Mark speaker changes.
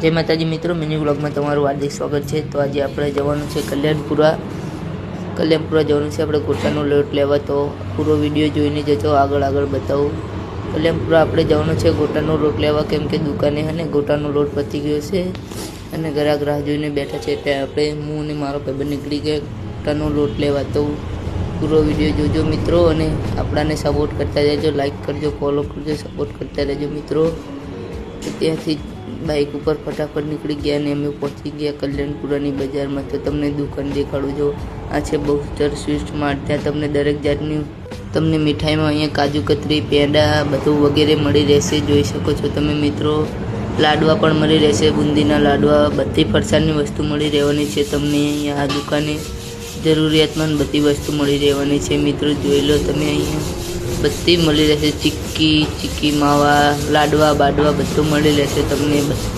Speaker 1: जय माताजी मित्रों, मिनी ब्लॉग में तमारुं हार्दिक स्वागत है। तो आज आपणे जवानुं छे कल्याणपुरा जवानुं छे आपणे गोटानो लोट लेवा। तो पूरो विडियो जोईने जजो, आगळ बतावुं। कल्याणपुरा आपणे जवानुं छे गोटानो लोट लेवा, केम के दुकाने है ने गोटानो लोट पती गयो छे अने ग्राहक राह जोईने बैठा छे। त्यारे आपणे हूँ अने मारो भाईबंध निकળી ગયા गोटानो लोट लेवा। तो पूरो विडियो जोजो मित्रों अने आपणाने सपोर्ट करता रहेजो, लाइक करजो, फॉलो करजो, सपोर्ट करता रहेजो मित्रों। तो त्यांथी बाइक पर फटाफट निकली गया ने अमे पहुंची गया कल्याणपुरानी बजार में। तो तमने दुकान देखाड़ू जो आ छे बूस्टर स्वीट मार्ट। त्यां तमने दरेक जातनी तमने मिठाई में अहींया काजू कतरी, पेड़ा बधुं वगैरे मळी रहेशे। जोई शको छो तमे मित्रों। लाडवा पण मळी रहेशे, बूंदीना लाडवा, बधी फरसाणनी वस्तु मळी रहेवानी छे तमने अहींया आ दुकाने। जरूरियातमंद बधी वस्तु मळी रहेवानी छे मित्रों। जोई लो तमे अहींया बधी मळी रहेशे। चिक्की मावा, लाडवा बाडवा बधुं मळी रहेशे तमने।